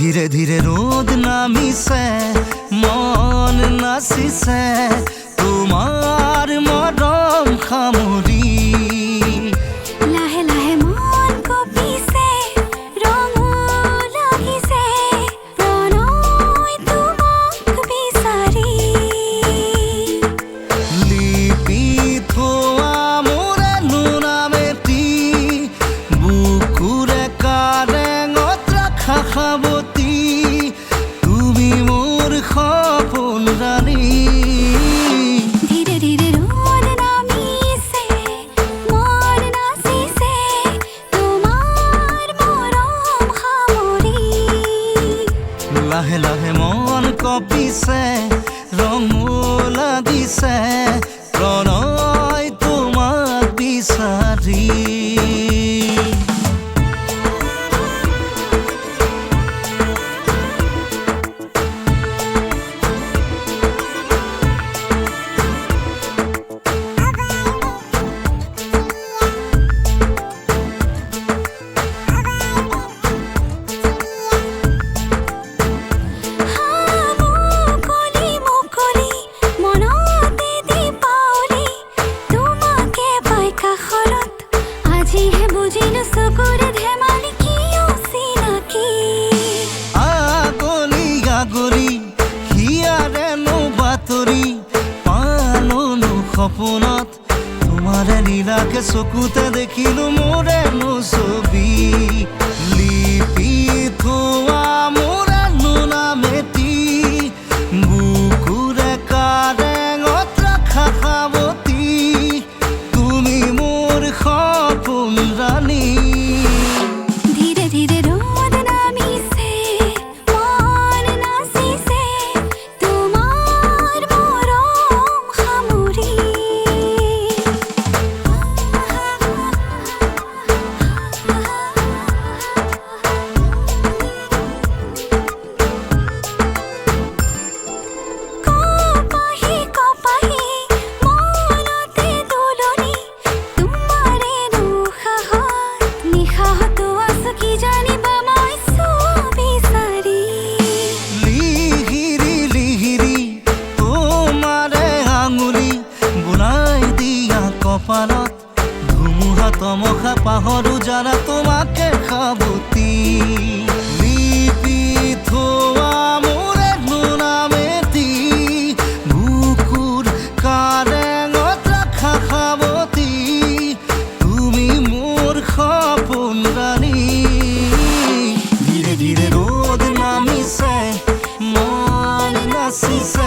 ধীরে ধীরে রোদ নামিছে, মন নাচিছে তোমাৰ মৰম সামৰি। লাহে লাহে মন কঁপিছে, ৰঙো লাগিছে প্ৰণয় তোমাক বিচাৰি। লিপি থোৱা মোৰে নোনামেটি, বুকুৰে কাৰেঙত ৰাখা সাৱতি, তুমি মোৰ সপোন ৰাণী। ধীৰে ধীৰে ৰ'দ নামিছে, মন নাচিছে তোমাৰ মৰম সামৰি। লাহে লাহে মন কঁপিছে, ৰঙো লাগিছে প্ৰণয় তোমাক বিচাৰি। মুকলি মুকলি মনতে দীপাৱলী, তোমাকে পাই কাষৰত আজিহে বুজিলো চকুৰে ধেমালি কি অচিনাকি। আগলি আগলি হিয়াৰেনো বাতৰি, পালনো সপোনত তোমাৰে নীলাকে চকুতে দেখিলো মোৰেনো ছবি। লিপি থোৱা মোৰে নোনামেটি, বুকুৰে কাৰেঙত ৰাখা সাৱতি, তুমি মোৰ সপোন ৰাণী। ধীৰে ধীৰে ৰ'দ নামিছে, মন নাচিছে তোমাৰ মৰম সামৰি। কপাহি কপাহি মনতে দোলনি, তোমাৰে দুঃসাহত নিশাহতো আছো কি জানিবা মই বিচাৰি। লিহিৰি লিহিৰি তোমাৰে আঙুলি, বুলাই দিয়া কপালত ধুমুহা তমসা পাহৰো জানা তোমাকে সাৱতি। লিপি থোৱা মোৰে নোনামেটি, বুকুৰ কাৰেঙত ৰাখা সাৱতি, তুমি মোৰ সপোন ৰাণী। ধীৰে ধীৰে ৰ'দ নামিছে, মন নাচিছে